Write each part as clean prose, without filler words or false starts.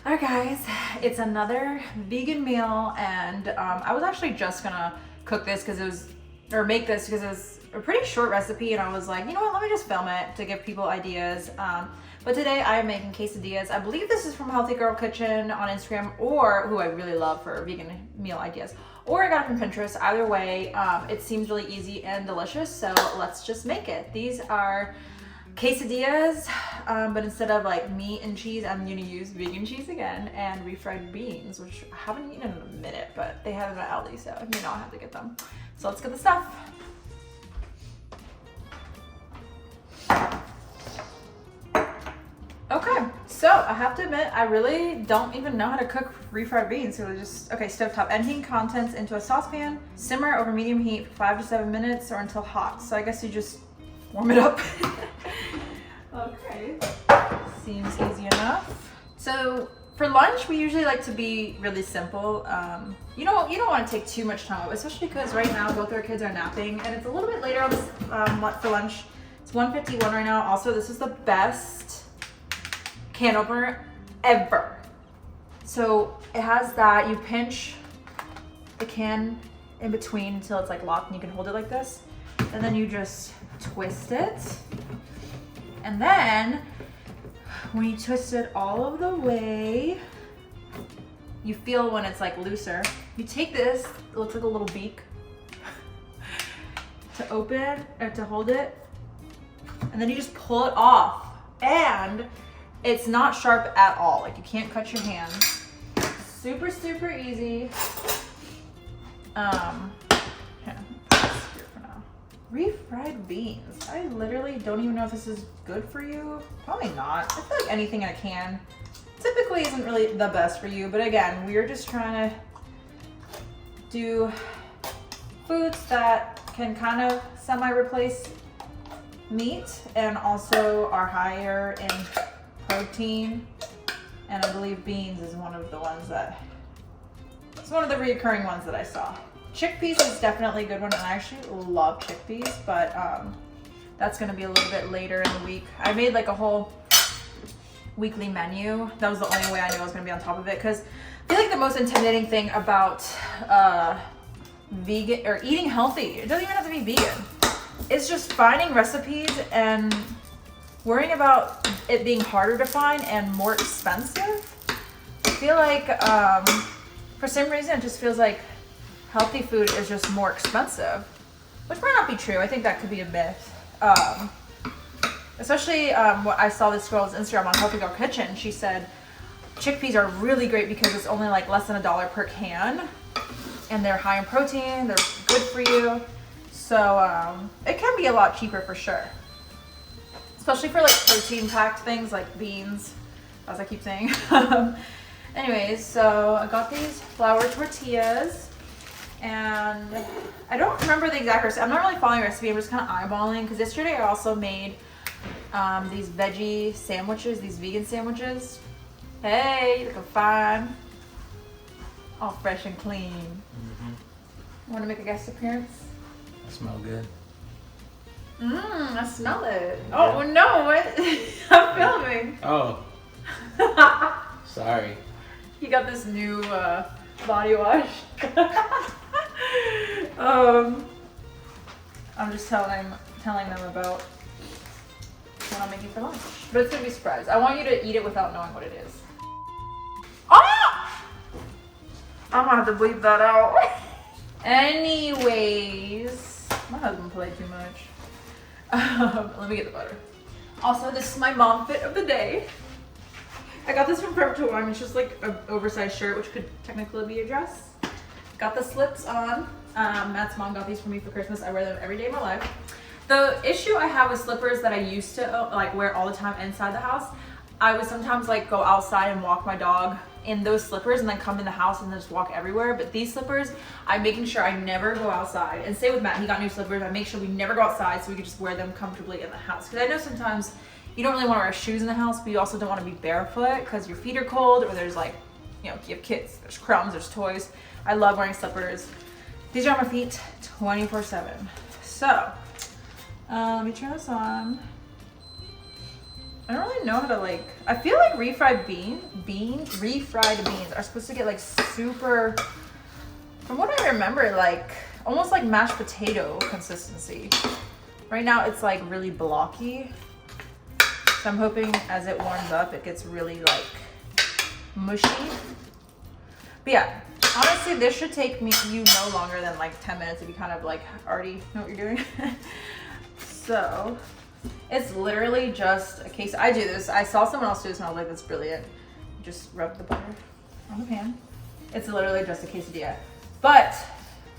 Alright guys, it's another vegan meal, and I was actually just gonna cook this because it was, or make this because it was a pretty short recipe, and I was like, you know what, let me just film it to give people ideas. But today I am making quesadillas. I believe this is from Healthy Girl Kitchen on Instagram, or who I really love for vegan meal ideas, or I got it from Pinterest. Either way, it seems really easy and delicious, so let's just make it. These are quesadillas, but instead of like meat and cheese, I'm gonna use vegan cheese again and refried beans, which I haven't eaten in a minute, but they have them at Aldi, so you know I have to get them. So let's get the stuff. Okay, so I have to admit, I really don't even know how to cook refried beans. So just, okay, stovetop, emptying contents into a saucepan, simmer over medium heat for 5 to 7 minutes or until hot. So I guess you just warm it up. Okay, seems easy enough. So for lunch, we usually like to be really simple. You don't want to take too much time, especially because right now both our kids are napping, and it's a little bit later on this, for lunch. It's 1:51 right now. Also, this is the best can opener ever. So it has that, you pinch the can in between until it's like locked and you can hold it like this, and then you just twist it. And then when you twist it all of the way, you feel when it's like looser. You take this, it looks like a little beak, to open or to hold it, and then you just pull it off. And it's not sharp at all. Like, you can't cut your hands. Super, super easy. Refried beans. I literally don't even know if this is good for you. Probably not. I feel like anything in a can typically isn't really the best for you. But again, we're just trying to do foods that can kind of semi-replace meat and also are higher in protein. And I believe beans is one of the ones that, it's one of the reoccurring ones that I saw. Chickpeas is definitely a good one, and I actually love chickpeas, but that's gonna be a little bit later in the week. I made like a whole weekly menu. That was the only way I knew I was gonna be on top of it, because I feel like the most intimidating thing about vegan or eating healthy, it doesn't even have to be vegan, it's just finding recipes and worrying about it being harder to find and more expensive. I feel like for some reason it just feels like healthy food is just more expensive, which might not be true. I think that could be a myth. Especially what I saw this girl's Instagram on Healthy Girl Kitchen. She said chickpeas are really great because it's only like less than $1 per can, and they're high in protein. They're good for you, so it can be a lot cheaper for sure. Especially for like protein-packed things like beans, as I keep saying. Anyways, so I got these flour tortillas. And I don't remember the exact recipe. I'm not really following a recipe. I'm just kind of eyeballing, because yesterday I also made these veggie sandwiches, these vegan sandwiches. Hey, looking fine. All fresh and clean. Mm-hmm. Want to make a guest appearance? I smell good. I smell it. Yeah. Oh, no, what? I'm filming. Oh. Sorry. You got this new body wash. I'm just telling them about what I'm making for lunch. But it's gonna be a surprise. I want you to eat it without knowing what it is. Ah! I'm gonna have to bleep that out. Anyways, my husband played too much. Let me get the butter. Also, this is my mom fit of the day. I got this from Forever 21. It's just like an oversized shirt, which could technically be a dress. Got the slips on. Matt's mom got these for me for Christmas. I wear them every day of my life. The issue I have with slippers that I used to like wear all the time inside the house, I would sometimes like go outside and walk my dog in those slippers and then come in the house and just walk everywhere. But these slippers, I'm making sure I never go outside. And same with Matt, he got new slippers. I make sure we never go outside so we can just wear them comfortably in the house. Because I know sometimes you don't really want to wear shoes in the house, but you also don't want to be barefoot because your feet are cold, or there's like, you know, you have kids, there's crumbs, there's toys. I love wearing slippers. These are on my feet 24/7. So, let me turn this on. I don't really know how to like, I feel like refried beans are supposed to get like super, from what I remember, like almost like mashed potato consistency. Right now it's like really blocky. So I'm hoping as it warms up, it gets really like mushy. But yeah, honestly, this should take you no longer than like 10 minutes if you kind of like already know what you're doing. So it's literally just a case. I do this. I saw someone else do this and I was like, that's brilliant. Just rub the butter on the pan. It's literally just a quesadilla. But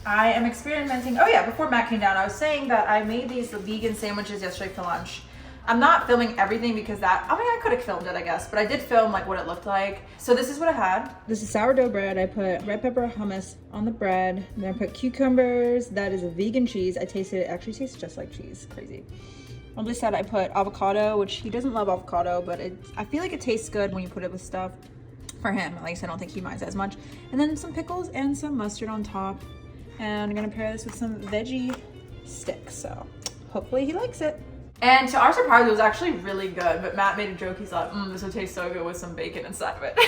I am experimenting. Oh yeah, before Matt came down, I was saying that I made these vegan sandwiches yesterday for lunch. I'm not filming everything because I could have filmed it, I guess, but I did film like what it looked like. So this is what I had. This is sourdough bread. I put red pepper hummus on the bread. And then I put cucumbers. That is a vegan cheese. I tasted it. Actually tastes just like cheese. Crazy. On this side, I put avocado, which he doesn't love avocado, but I feel like it tastes good when you put it with stuff. For him, at least I don't think he minds as much. And then some pickles and some mustard on top. And I'm gonna pair this with some veggie sticks. So hopefully he likes it. And to our surprise, it was actually really good, but Matt made a joke. He's like, this would taste so good with some bacon inside of it.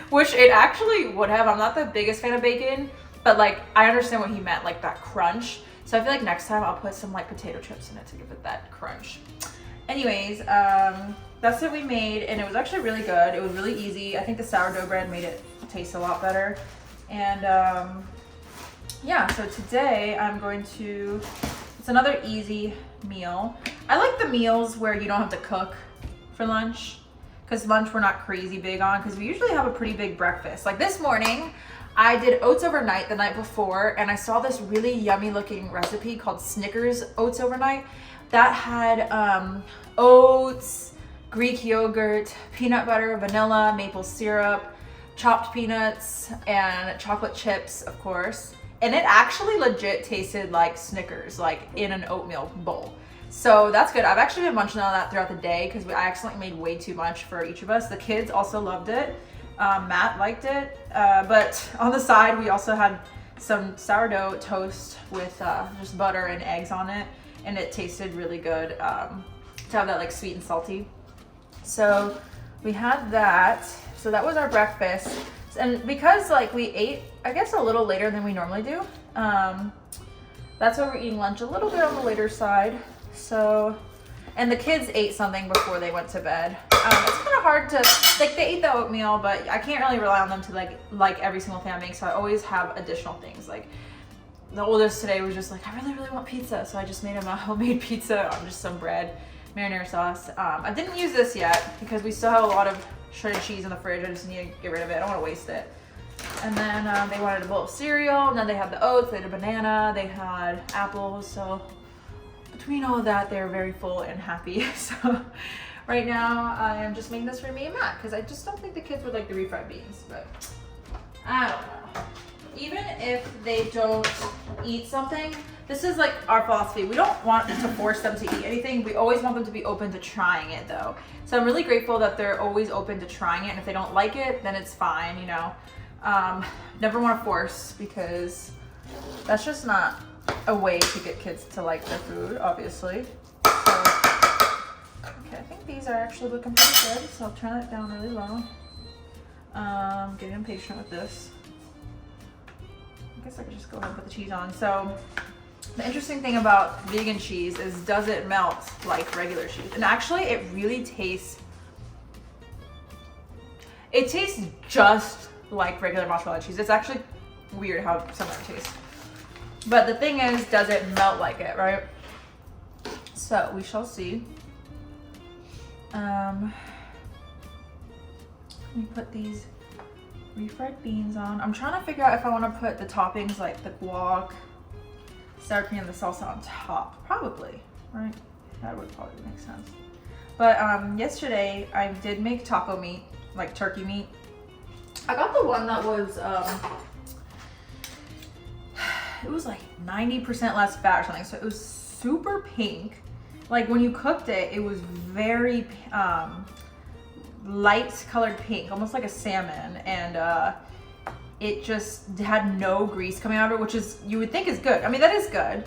Which it actually would have. I'm not the biggest fan of bacon, but like, I understand what he meant, like that crunch. So I feel like next time I'll put some like potato chips in it to give it that crunch. Anyways, that's what we made, and it was actually really good. It was really easy. I think the sourdough bread made it taste a lot better. And yeah, so today I'm going to, it's another easy meal. I like the meals where you don't have to cook for lunch, because lunch we're not crazy big on, because we usually have a pretty big breakfast. Like this morning, I did oats overnight the night before, and I saw this really yummy looking recipe called Snickers Oats Overnight that had oats, Greek yogurt, peanut butter, vanilla, maple syrup, chopped peanuts, and chocolate chips, of course. And it actually legit tasted like Snickers, like in an oatmeal bowl. So that's good. I've actually been munching on that throughout the day because I accidentally made way too much for each of us. The kids also loved it. Matt liked it. But on the side, we also had some sourdough toast with just butter and eggs on it. And it tasted really good to have that like sweet and salty. So we had that. So that was our breakfast. And because like we ate, I guess a little later than we normally do, that's why we're eating lunch a little bit on the later side. So, and the kids ate something before they went to bed. It's kind of hard to, like they ate the oatmeal, but I can't really rely on them to like every single thing I make. So I always have additional things. Like the oldest today was just like, I really, really want pizza. So I just made him a homemade pizza on just some bread, marinara sauce. I didn't use this yet because we still have a lot of shredded cheese in the fridge. I just need to get rid of it. I don't want to waste it. And then they wanted a bowl of cereal, and then they had the oats, they had a banana, they had apples. So between all of that, they're very full and happy. So right now I am just making this for me and Matt because I just don't think the kids would like the refried beans, but I don't know. Even if they don't eat something, this is like our philosophy. We don't want to force them to eat anything. We always want them to be open to trying it though. So I'm really grateful that they're always open to trying it. And if they don't like it, then it's fine, you know. Never want to force because that's just not a way to get kids to like their food, obviously. So, okay, I think these are actually looking pretty good. So I'll turn it down really low. Getting impatient with this. I guess I could just go ahead and put the cheese on. So the interesting thing about vegan cheese is does it melt like regular cheese? And actually it really tastes, it tastes just like regular mozzarella cheese. It's actually weird how similar it tastes. But the thing is, does it melt like it, right? So we shall see. Let me put these refried beans on. I'm trying to figure out if I want to put the toppings like the guac, sour cream, and the salsa on top. Probably, right? That would probably make sense. But yesterday I did make taco meat, like turkey meat. I got the one that was, it was like 90% less fat or something. So it was super pink. Like when you cooked it, it was very light colored pink, almost like a salmon. And it just had no grease coming out of it, which is, you would think is good. I mean, that is good,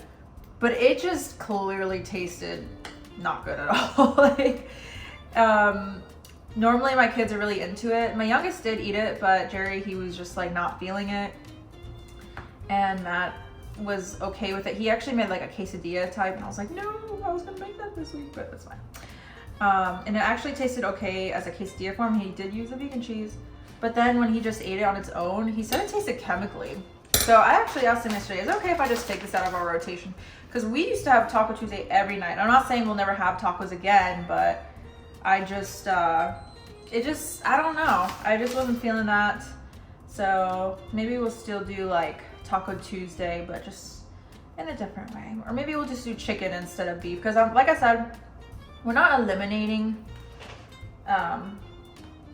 but it just clearly tasted not good at all. Like, Normally my kids are really into it. My youngest did eat it, but Jerry, he was just like not feeling it. And Matt was okay with it. He actually made like a quesadilla type, and I was like, no, I was gonna make that this week, but that's fine. And it actually tasted okay as a quesadilla form. He did use the vegan cheese, but then when he just ate it on its own, he said it tasted chemically. So I actually asked him yesterday, is it okay if I just take this out of our rotation? Because we used to have Taco Tuesday every night. I'm not saying we'll never have tacos again, but I just, I don't know. I just wasn't feeling that. So maybe we'll still do like Taco Tuesday, but just in a different way. Or maybe we'll just do chicken instead of beef. Because like I said, we're not eliminating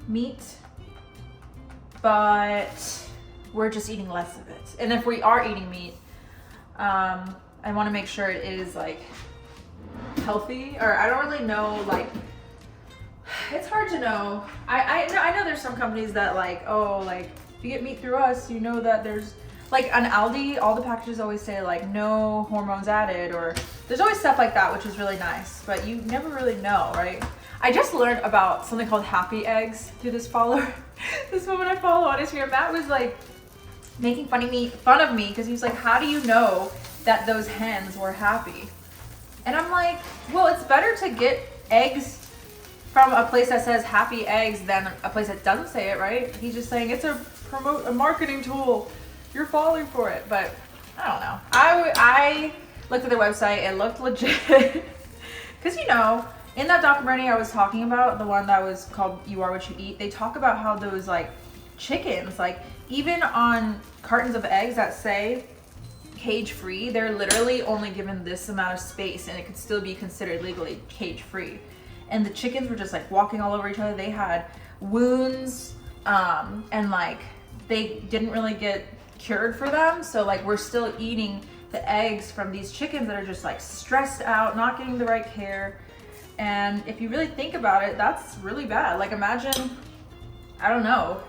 meat, but we're just eating less of it. And if we are eating meat, I want to make sure it is like healthy, or I don't really know, like, it's hard to know. I know there's some companies that like, oh, like if you get meat through us, you know that there's like on Aldi, all the packages always say like no hormones added, or there's always stuff like that, which is really nice, but you never really know, right? I just learned about something called happy eggs through this follower. This woman I follow on Instagram, Matt was like making fun of me because he was like, how do you know that those hens were happy? And I'm like, well, it's better to get eggs from a place that says happy eggs than a place that doesn't say it, right? He's just saying it's a marketing tool. You're falling for it, but I don't know. I looked at their website. It looked legit. Because, you know, in that documentary I was talking about, the one that was called You Are What You Eat, they talk about how those like chickens, like even on cartons of eggs that say cage free, they're literally only given this amount of space and it could still be considered legally cage free. And the chickens were just like walking all over each other. They had wounds, and like they didn't really get cured for them. So like we're still eating the eggs from these chickens that are just like stressed out, not getting the right care. And if you really think about it, that's really bad. Like imagine, I don't know,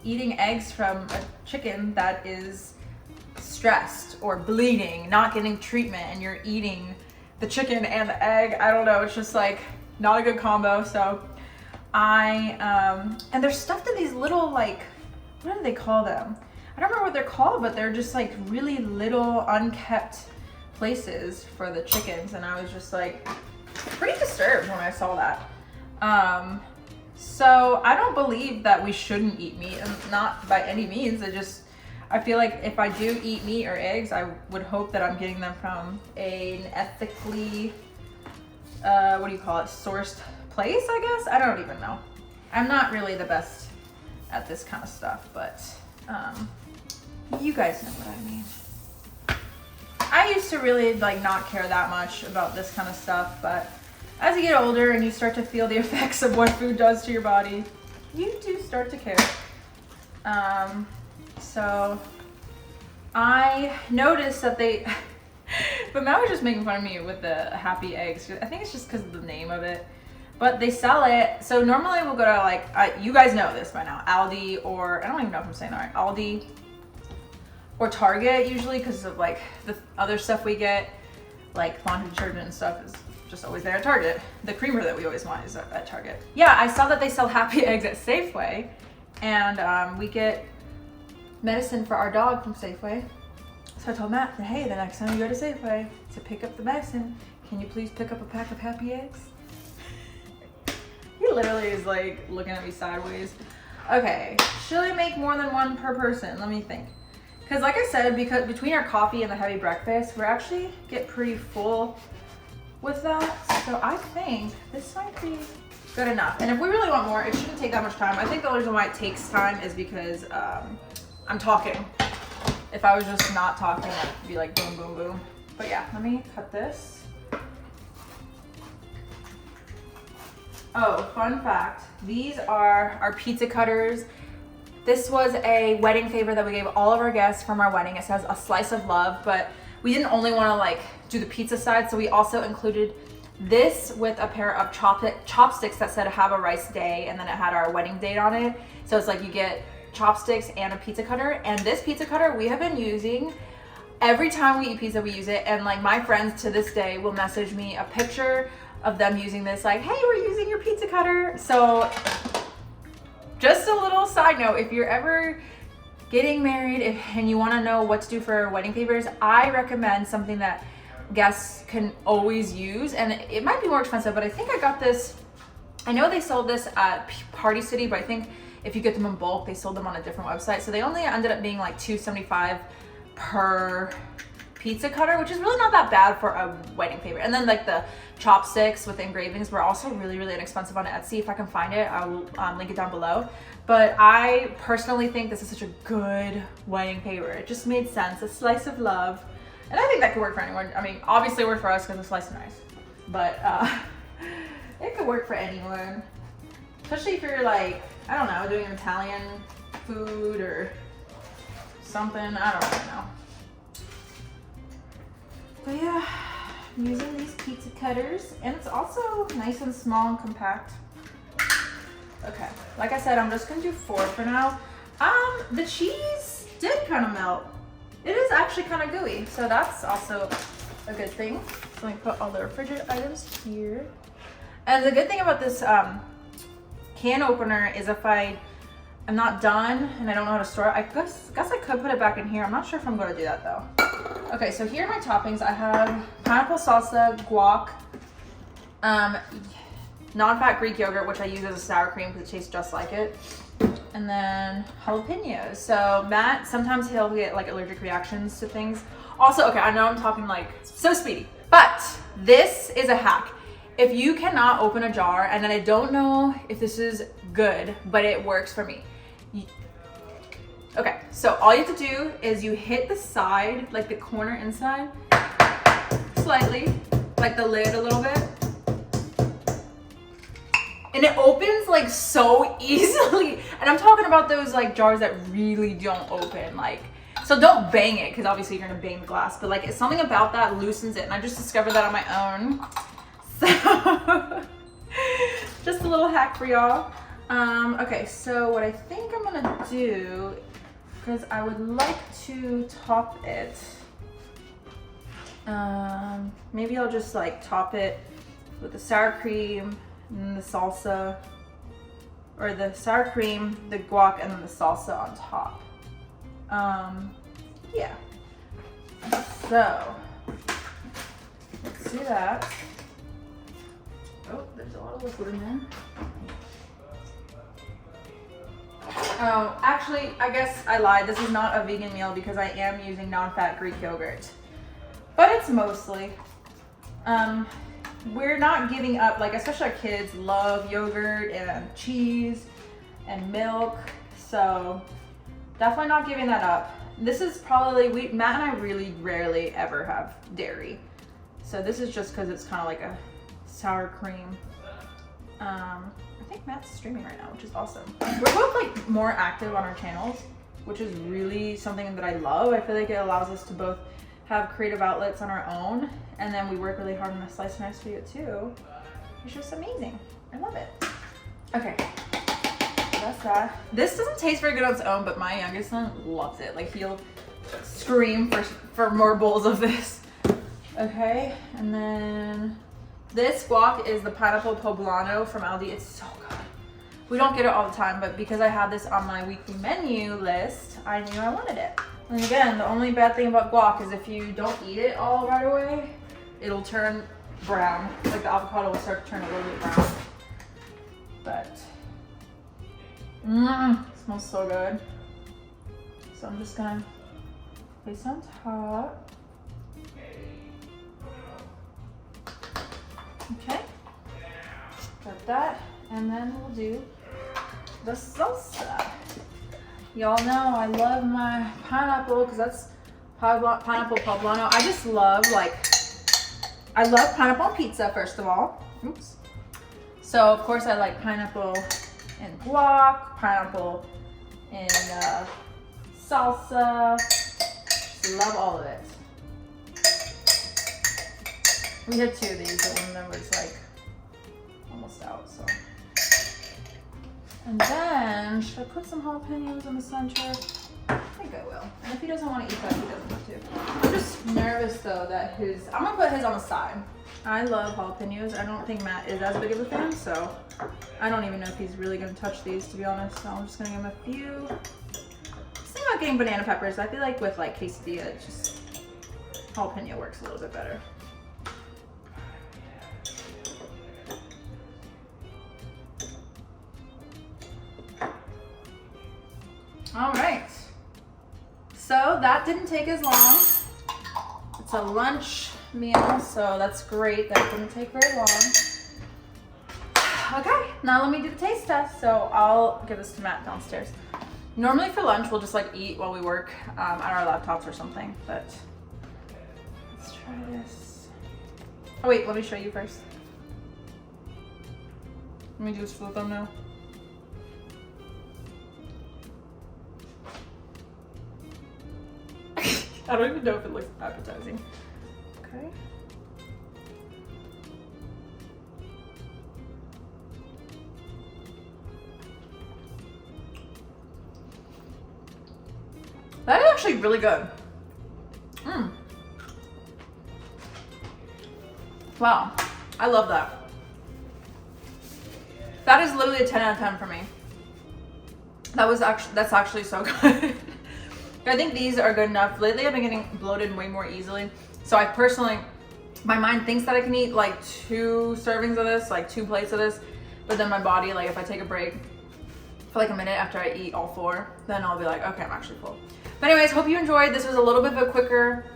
eating eggs from a chicken that is stressed or bleeding, not getting treatment, and you're eating the chicken and the egg. I don't know, it's just like not a good combo. So and they're stuffed in these little, like, what do they call them? I don't remember what they're called, but they're just like really little unkept places for the chickens. And I was just like pretty disturbed when I saw that. So I don't believe that we shouldn't eat meat, and not by any means. I feel like if I do eat meat or eggs, I would hope that I'm getting them from an ethically, sourced place, I guess? I don't even know. I'm not really the best at this kind of stuff, but you guys know what I mean. I used to really like not care that much about this kind of stuff, but as you get older and you start to feel the effects of what food does to your body, you do start to care. So I noticed that but Matt was just making fun of me with the happy eggs. I think it's just because of the name of it. But they sell it. So normally we'll go to like, you guys know this by now, Aldi, or I don't even know if I'm saying that right, Aldi or Target usually, because of like the other stuff we get, like laundry detergent and stuff is just always there at Target. The creamer that we always want is at Target. Yeah, I saw that they sell happy eggs at Safeway, and we get medicine for our dog from Safeway. So I told Matt, hey, the next time you go to Safeway to pick up the medicine, can you please pick up a pack of happy eggs? He literally is like looking at me sideways. Okay, should I make more than one per person? Let me think. Because like I said, because between our coffee and the heavy breakfast, we actually get pretty full with that. So I think this might be good enough. And if we really want more, it shouldn't take that much time. I think the only reason why it takes time is because I'm talking. If I was just not talking, I'd be like boom, boom, boom. But yeah, let me cut this. Oh, fun fact. These are our pizza cutters. This was a wedding favor that we gave all of our guests from our wedding. It says a slice of love, but we didn't only want to like do the pizza side, so we also included this with a pair of chopsticks that said have a rice day, and then it had our wedding date on it. So it's like you get chopsticks and a pizza cutter. And this pizza cutter we have been using every time we eat pizza, we use it. And like my friends to this day will message me a picture of them using this, like, hey, we're using your pizza cutter. So just a little side note, if you're ever getting married and you want to know what to do for wedding favors, I recommend something that guests can always use. And it might be more expensive, but I think I got this, I know they sold this at Party City, but I think if you get them in bulk, they sold them on a different website. So they only ended up being like $2.75 per pizza cutter, which is really not that bad for a wedding favor. And then like the chopsticks with engravings were also really, really inexpensive on Etsy. If I can find it, I will link it down below. But I personally think this is such a good wedding favor. It just made sense, a slice of love. And I think that could work for anyone. I mean, obviously it worked for us because it's slice of nice, but it could work for anyone. Especially if you're like, I don't know, doing Italian food or something, I don't really know. But yeah, I'm using these pizza cutters, and it's also nice and small and compact. Okay, like I said, I'm just gonna do 4 for now. The cheese did kind of melt. It is actually kind of gooey, so that's also a good thing. So let me put all the refrigerator items here. And the good thing about this can opener is if I'm not done and I don't know how to store it, I guess I could put it back in here. I'm not sure if I'm gonna do that though. Okay, so here are my toppings. I have pineapple salsa, guac, non-fat Greek yogurt, which I use as a sour cream because it tastes just like it, and then jalapenos. So Matt, sometimes he'll get like allergic reactions to things. Also, okay, I know I'm talking like so speedy, but this is a hack. If you cannot open a jar, and then I don't know if this is good, but it works for me. Okay, so all you have to do is you hit the side, like the corner inside, slightly, like the lid a little bit. And it opens like so easily. And I'm talking about those like jars that really don't open, like, so don't bang it, because obviously you're gonna bang the glass, but like it's something about that loosens it. And I just discovered that on my own. So just a little hack for y'all. Okay, so what I think I'm gonna do, because I would like to top it, maybe I'll just like top it with the sour cream and the salsa, or the sour cream, the guac, and then the salsa on top. Yeah, so let's do that. Oh, there's a lot of liquid in there. Oh, actually, I guess I lied. This is not a vegan meal because I am using non-fat Greek yogurt. But it's mostly. We're not giving up, like, especially our kids love yogurt and cheese and milk. So definitely not giving that up. This is probably, Matt and I really rarely ever have dairy. So this is just because it's kind of like a sour cream. I think Matt's streaming right now, which is awesome. We're both like more active on our channels, which is really something that I love. I feel like it allows us to both have creative outlets on our own, and then we work really hard on a Slice of Nice video too. It's just amazing. I love it. Okay, so that's that. This doesn't taste very good on its own, but my youngest son loves it. Like, he'll scream for more bowls of this. Okay, and then this guac is the pineapple poblano from Aldi. It's so good. We don't get it all the time, but because I had this on my weekly menu list, I knew I wanted it. And again, the only bad thing about guac is if you don't eat it all right away, it'll turn brown. Like the avocado will start to turn a little bit brown. But, it smells so good. So I'm just gonna place on top. Okay, got that, and then we'll do the salsa. Y'all know I love my pineapple because that's pineapple poblano. I just love, like, I love pineapple on pizza, first of all. Oops. So of course I like pineapple in guac, pineapple in salsa. Just love all of it. We had 2 of these, but one of them was like almost out, so. And then, should I put some jalapenos in the center? I think I will. And if he doesn't want to eat that, he doesn't have to. I'm just nervous though that I'm gonna put his on the side. I love jalapenos. I don't think Matt is as big of a fan, so I don't even know if he's really gonna touch these, to be honest. So I'm just gonna give him a few. Just think about getting banana peppers. I feel like with like quesadilla, it's just jalapeno works a little bit better. All right. So that didn't take as long. It's a lunch meal, so that's great. That didn't take very long. Okay, now let me do the taste test. So I'll give this to Matt downstairs. Normally for lunch, we'll just like eat while we work at our laptops or something, but let's try this. Oh wait, let me show you first. Let me do this for the thumbnail. I don't even know if it looks appetizing. Okay. That is actually really good. Wow, I love that. That is literally a 10 out of 10 for me. That's actually so good. I think these are good enough. Lately I've been getting bloated way more easily. So I personally, my mind thinks that I can eat like 2 servings of this, like 2 plates of this. But then my body, like if I take a break for like a minute after I eat all 4, then I'll be like, okay, I'm actually full. But anyways, hope you enjoyed. This was a little bit of a quicker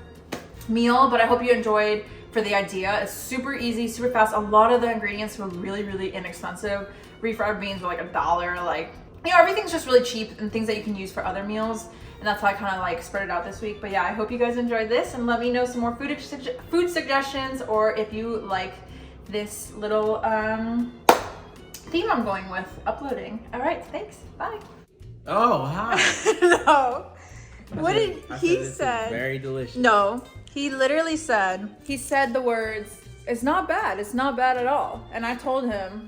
meal, but I hope you enjoyed for the idea. It's super easy, super fast. A lot of the ingredients were really, really inexpensive. Refried beans were like $1. Like, you know, everything's just really cheap and things that you can use for other meals. And that's how I kind of like spread it out this week. But yeah, I hope you guys enjoyed this and let me know some more food suggestions, or if you like this little theme I'm going with uploading. All right, thanks, bye. Oh, hi. No. What did he say? Very delicious. No, he literally said, the words, it's not bad at all. And I told him,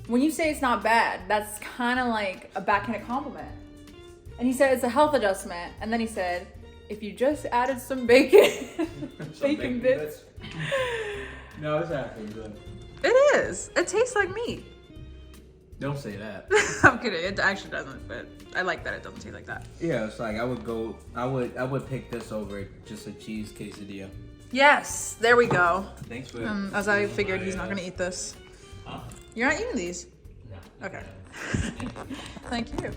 when you say it's not bad, that's kind of like a backhanded compliment. And he said it's a health adjustment. And then he said, if you just added some bacon, bacon bits. No, it's actually good. It is. It tastes like meat. Don't say that. I'm kidding. It actually doesn't, but I like that it doesn't taste like that. Yeah, it's like I would pick this over just a cheese quesadilla. Yes, there we go. Thanks for as I figured, he's not gonna eat this. Huh? You're not eating these? No. Okay. Thank you.